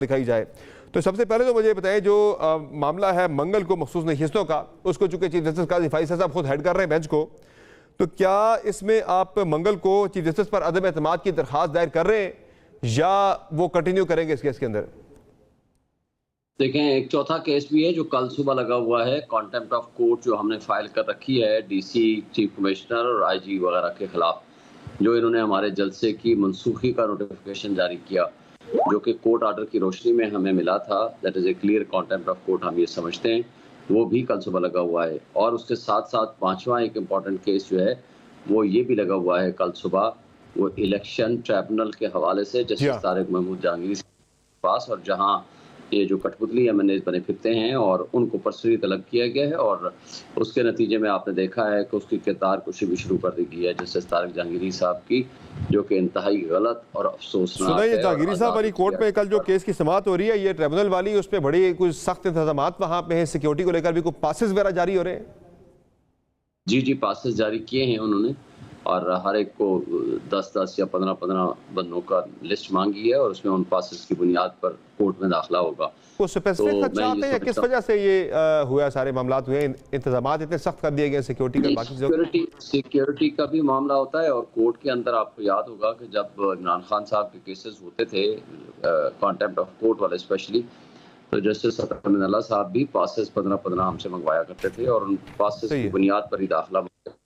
दिखाई जाए। तो सबसे पहले तो मुझे बताएं, जो मामला है मंगल को मखसूस नशिस्तों का, उसको चूंकि चीफ जस्टिस काजी फैसल साहब खुद हेड कर रहे हैं बेंच को, तो क्या इसमें आप मंगल को चीफ जस्टिस पर अदम एतमाद की दरख्वास्त दायर कर रहे हैं या वो कंटिन्यू करेंगे इस केस के अंदर? देखें, एक चौथा केस भी है जो कल सुबह लगा हुआ है, कॉन्टेम्प्ट ऑफ कोर्ट जो हमने फाइल कर रखी है डीसी, चीफ कमिश्नर और आईजी वगैरह के खिलाफ, जो इन्होंने हमारे जलसे की मनसूखी का नोटिफिकेशन जारी किया, जो कि कोर्ट आर्डर की रोशनी में हमें मिला था। That is a clear contempt of court, हम ये समझते हैं। वो भी कल सुबह लगा हुआ है। और उसके साथ साथ पांचवा एक इम्पॉर्टेंट केस जो है वो ये भी लगा हुआ है कल सुबह, वो इलेक्शन ट्राइब्यूनल के हवाले से जस्टिस तारिक महमूद जहांगीरी के पास, और जहां ये जो कठपुतली एमएनएज बने फिरते हैं और उनको पर्सनली तलब किया गया है, और उसके नतीजे में आपने देखा है कि उसकी किरदार कुशी भी शुरू कर दी गई है जस्टिस तारिक जहांगीरी साहब की, जो कि इंतहाई गलत और अफसोसनाक है। जहांगीरी साहब वाली कोर्ट में कल जो केस की समाअत हो रही है, ये ट्रिब्यूनल वाली, उस पर बड़ी कुछ सख्त इंतजाम वहाँ पे हैं, सिक्योरिटी को लेकर भी कुछ पासेस वगैरह जारी हो रहे हैं? जी, पासेस जारी किए हैं उन्होंने, और हर एक को 10-10 या 15-15 बंदों का लिस्ट मांगी है, और उसमें उन पासेस की बुनियाद पर कोर्ट में दाखिला होगा। वो स्पेसिफिक चाहते हैं या किस वजह से ये हुआ, सारे मामलात हुए, इंतजाम इतने सख्त कर दिए गए सिक्योरिटी का? बाकी सिक्योरिटी का भी मामला होता है, और कोर्ट के अंदर आपको याद होगा कि जब इमरान खान साहब के केसेस होते थे कॉन्टेम्प्ट ऑफ कोर्ट वाले स्पेशली, तो जस्टिस अतार अल्लाह साहब भी पासेस 15-15 हमसे मंगवाया करते थे, और उन पासेस की बुनियाद पर ही दाखिला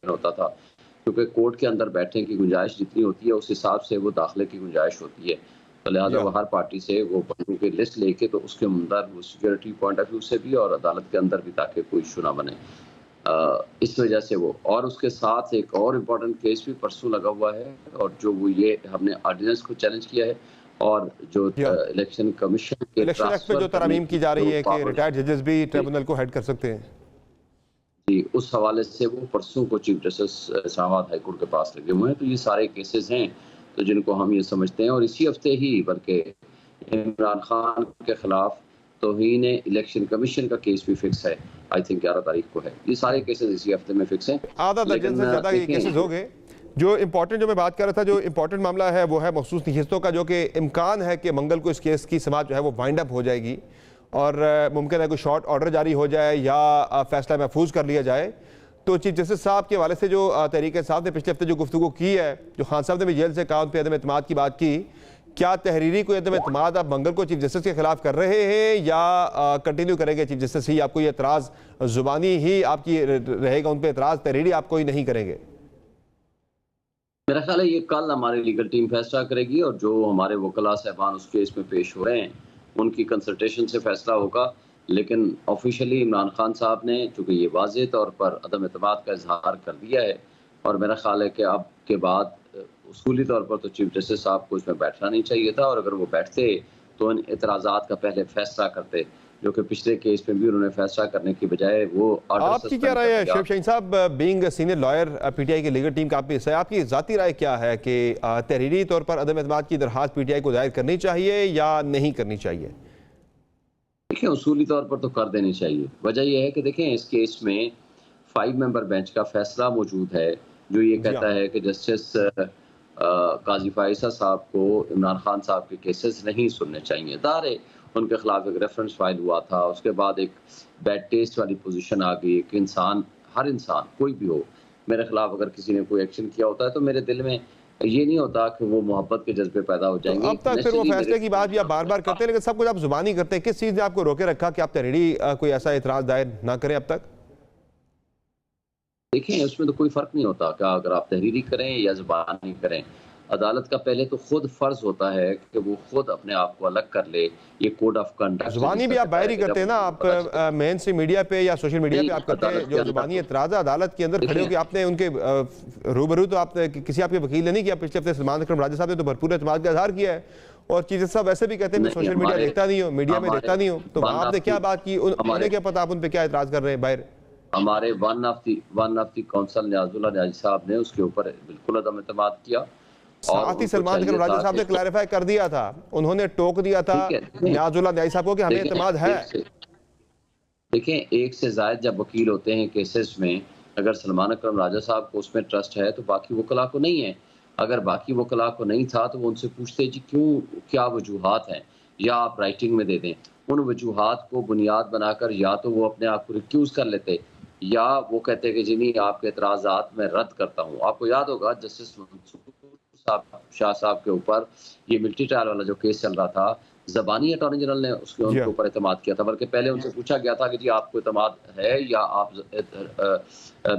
होता था, क्योंकि कोर्ट के अंदर बैठने की गुंजाइश जितनी होती है उस हिसाब से वो दाखिले की गुंजाइश होती है। तो लिहाजा वो हर पार्टी से वो बंदों की लिस्ट लेके, तो उसके अंदर वो सिक्योरिटी पॉइंट ऑफ व्यू से भी और अदालत के अंदर भी, ताकि कोई इशू ना बने, इस वजह से वो। और उसके साथ एक और इम्पोर्टेंट केस भी परसों लगा हुआ है, और जो वो ये हमने ऑर्डिनेंस को चैलेंज किया है, और जो इलेक्शन कमीशन के इलेक्शन एक्ट में जो तरमीम की जा रही है कि रिटायर्ड जजेस भी ट्रिब्यूनल को हेड कर सकते हैं, जी, उस हवाले से वो परसों को chief justice Islamabad high court के पास लगे हुए हैं। तो ये सारे केसेस हैं तो जिनको हम ये समझते हैं, और इसी हफ्ते ही बल्कि इमरान खान के खिलाफ तौहीन इलेक्शन कमीशन का केस भी फिक्स है, आई थिंक 11 तारीख को है। ये सारे केसेस इसी हफ्ते में फिक्स हैं। आधा दर्जन से ज़्यादा ये केसेस हो गए। जो इम्पोर्टेंट, जो मैं बात कर रहा था, जो इम्पोर्टेंट मामला है वो है मखसूस नशिस्तों का, जो कि इम्कान है कि मंगल को इस केस की समाअत जो है वो वाइंड अप हो जाएगी, और मुमकिन है कोई शॉर्ट ऑर्डर जारी हो जाए या फैसला महफूज कर लिया जाए। तो चीफ जस्टिस साहब के हवाले से जो तहरीक साहब ने पिछले हफ्ते जो गुफ्तगू की है, जो खान साहब ने भी जेल से कहा, उन पर अदम एतमाद की बात की, क्या तहरीरी कोई अदम एतमाद आप मंगल को चीफ जस्टिस के खिलाफ कर रहे हैं या कंटिन्यू करेंगे चीफ जस्टिस ही? आपको ये एतराज़ जुबानी ही आपकी रहेगा, उन पर एतराज़ तहरीरी आप कोई नहीं करेंगे? मेरा ख्याल है ये कल हमारी लीगल टीम फैसला करेगी, और जो हमारे वकला साहबान उस केस में पेश हो रहे हैं उनकी कंसल्टेशन से फैसला होगा। लेकिन ऑफिशियली इमरान खान साहब ने चूँकि ये वाज़ेह तौर पर अदम एतमाद का इजहार कर दिया है, और मेरा ख्याल है कि अब के बाद उसूली तौर पर तो चीफ जस्टिस साहब को इसमें बैठना नहीं चाहिए था, और अगर वो बैठते तो इन एतराज़ात का पहले फैसला करते, जो कि पिछले केस में भी उन्होंने फैसला करने की बजाय वो ऑर्डर। आपकी क्या राय है शेख शाहीन साहब, बीइंग सीनियर लॉयर पीटीआई की लीगल टीम का आप भी हिस्सा है, आपकी ज़ाती राय क्या है कि तहरीरी तौर पर अदम एतमाद की दरख्वास्त पीटीआई को दायर करनी चाहिए या नहीं करनी चाहिए? देखिए, उसूली तौर पर तो कर देनी चाहिए। वजह यह है कि देखें, इस केस में 5 मेंबर बेंच का फैसला मौजूद है, जो ये कहता है कि जस्टिस काजी फैसल साहब को इमरान खान साहब के केसेस नहीं सुनने चाहिए। दारे उनके खिलाफ एक रेफरेंस फाइल हुआ था, उसके बाद एक बैड टेस्ट वाली पोजीशन आ गई कि इंसान, हर इंसान कोई भी हो, मेरे खिलाफ अगर किसी ने कोई एक्शन किया होता है तो मेरे दिल में ये नहीं होता कि वो मोहब्बत के जज्बे पैदा हो जाएंगे। तो अब तक फिर वो फैसले की बात भी आप बार बार करते हैं, लेकिन सब कुछ आप जुबानी करते हैं। किस चीज़ ने आपको रोके रखा कि आप तहरीरी कोई ऐसा एतराज़ दायर ना करें अब तक? देखिए, उसमें तो कोई फ़र्क नहीं होता कि अगर आप तहरीरी करें या ज़ुबानी करें। अदालत का पहले तो खुद फ़र्ज़ होता है कि वो खुद अपने आप को अलग कर ले। ये कोड ऑफ कंडक्ट ज़ुबानी भी आप बाहर ही करते हैं ना, आप मेन स्ट्रीम मीडिया पे या सोशल मीडिया पे आप करते हैं जो ज़ुबानी एतराज़ अदालत के अंदर खड़े होकर आपने उनके रूबरू, तो आपने किसी आपके वकील ने नहीं किया। पिछले हफ्ते सलमान अकरम राजा साहब ने तो भरपूर एतमाद का इजहार किया है, और चीफ जस्टिस साहब वैसे भी कहते हैं मैं सोशल मीडिया देखता नहीं हूँ, मीडिया में देखता नहीं हूँ। तो आपने क्या बात की, उन्हें क्या पता आप उन पर क्या एतराज़ कर रहे हैं बाहर? हमारे one of the council Niazullah Niazi साहब ने उसके ऊपर बिल्कुल अदम एतमाद किया, साथ ही सलमान अकरम राजा साहब ने क्लैरिफाई कर दिया था, उन्होंने टोक दिया था न्याजुल्लाह न्याजी साहब को कि हमें एतमाद है। देखें, एक से ज्यादा जब वकील होते हैं केसेस में, अगर सलमान अकरम राजा साहब को उसमें ट्रस्ट है तो बाकी वकला को नहीं है। अगर बाकी वकला को नहीं था तो वो उनसे पूछते जी क्यों, क्या वजूहात हैं। या आप राइटिंग में दे दें। उन वजूहात को बुनियाद बनाकर या तो वो अपने आप को रिक्यूज़ कर लेते या वो कहते कि जी नहीं, आपके एतराज़ात मैं रद्द करता हूँ। आपको याद होगा जस्टिस मंसूर साहब शाह साहब के ऊपर ये मिलिट्री ट्रायल वाला जो केस चल रहा था, ज़बानी अटॉर्नी जनरल ने जी उनके हाँ। ऊपर एतमाद किया था, बल्कि पहले उनसे पूछा गया था कि जी आपको एतमाद है या आप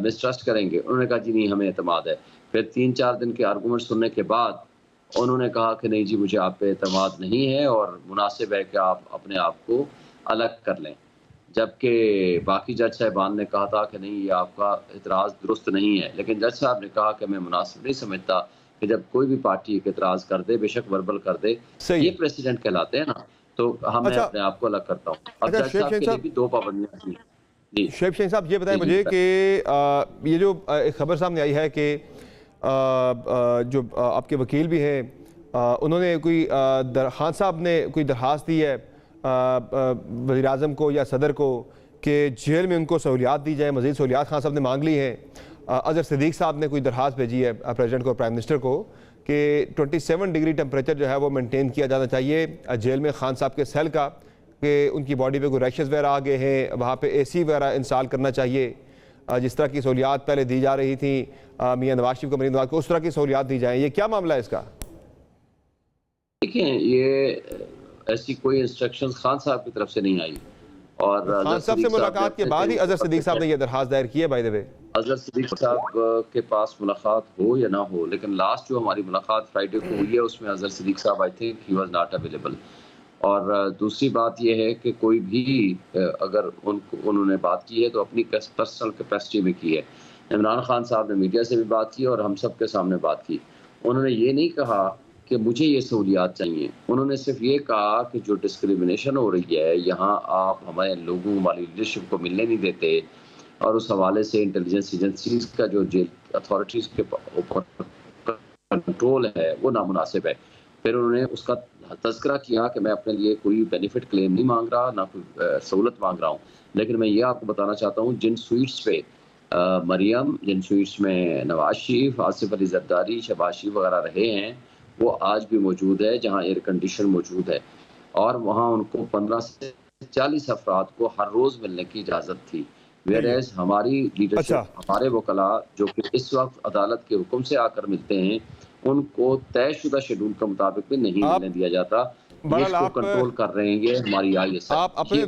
मिसट्रस्ट करेंगे? उन्होंने कहा जी नहीं, हमें एतमाद है। फिर 3-4 दिन के आर्गूमेंट सुनने के बाद उन्होंने कहा कि नहीं जी, मुझे आप पे एतमाद नहीं है और मुनासिब है कि आप अपने आप को अलग कर लें। जबकि बाकी जज साहिबान ने कहा था कि नहीं, ये आपका एतराज़ दुरुस्त नहीं है। लेकिन जज साहब ने कहा कि मैं मुनासिब नहीं समझता कि जब कोई भी पार्टी एक एतराज़ कर दे, बेशक वर्बल कर दे, सही ये है। प्रेसिडेंट कहलाते हैं ना, तो मैं अच्छा, अपने आप को अलग करता हूँ। अब अच्छा जज शेख साहब शाहीन के लिए साहब, भी 2 पाबंदियाँ थी। जी, शेख शाहीन साहब ये बताएं जी, मुझे जी। कि ये जो एक खबर सामने आई है कि जो आपके वकील भी हैं, उन्होंने कोई खान साहब ने कोई दरख्वास्त दी है वज़ीर आज़म को या सदर को कि जेल में उनको सहूलियात दी जाए, मज़ीद सहूलियात खान साहब ने मांग ली हैं। अज़हर सिद्दीक साहब ने कोई दरख्वास्त भेजी है प्रेसिडेंट को, प्राइम मिनिस्टर को, कि 27 डिग्री टेम्परेचर जो है वो मेंटेन किया जाना चाहिए जेल में खान साहब के सेल का, कि उनकी बॉडी पे कोई रैशेज़ वगैरह आ गए हैं, वहाँ पे AC वगैरह इंस्टॉल करना चाहिए, जिस तरह की सहूलियात पहले दी जा रही थी मियाँ नवाज शरीफ को, मरीम नवाज को, उस तरह की सहूलियात दी जाएँ। ये क्या मामला है इसका? देखिए, ये ऐसी कोई इंस्ट्रक्शंस खान साहब की तरफ से नहीं आई और अज़हर खान साहब से सिद्दीक साहब ने मुलाकात के अपने बाद ही अज़हर सिद्दीक साहब ने से यह दरख्वास्त दायर की है, by the way. Azhar Siddiq साहब के पास मुलाकात हो या ना हो, लेकिन लास्ट जो हमारी मुलाकात फ्राइडे को हुई है उसमें अज़हर सिद्दीक साहब I think he was not available. और दूसरी बात ये है कि कोई भी अगर उन्होंने बात की है तो अपनी पर्सनल कैपेसिटी में की है। इमरान खान साहब ने मीडिया से भी बात की और हम सब के सामने बात की। उन्होंने ये नहीं कहा कि मुझे ये सहूलियात चाहिए। उन्होंने सिर्फ ये कहा कि जो डिस्क्रिमिनेशन हो रही है, यहाँ आप हमारे लोगों, हमारी लीडरशिप को मिलने नहीं देते और उस हवाले से इंटेलिजेंस एजेंसीज़ का जो जेल अथॉरिटीज़ के ऊपर कंट्रोल है, वो नामुनासिब है। फिर उन्होंने उसका तज़किरा किया कि मैं अपने लिए कोई बेनिफिट क्लेम नहीं माँग रहा, ना कोई सहूलत माँग रहा हूँ। लेकिन मैं ये आपको बताना चाहता हूँ, जिन स्वीट्स पे मरियम, जिन स्वीट्स में नवाज़ शरीफ, आसिफ अली ज़रदारी, शहबाज शरीफ वग़ैरह रहे हैं, वो आज भी मौजूद है, जहाँ एयर कंडीशन मौजूद है और वहाँ उनको 15 से 40 अफ़राद को हर रोज़ मिलने की इजाज़त थी। सही है। व्हेयरएज़ हमारी लीडरशिप, अच्छा, हमारे वकला जो कि इस वक़्त अदालत के हुक्म से आकर मिलते हैं, उनको तयशुदा शेड्यूल के मुताबिक भी नहीं मिलने आप दिया जाता। ये बहरहाल इसको कंट्रोल कर रहे हैं ये हमारी ISI। आप अपने ये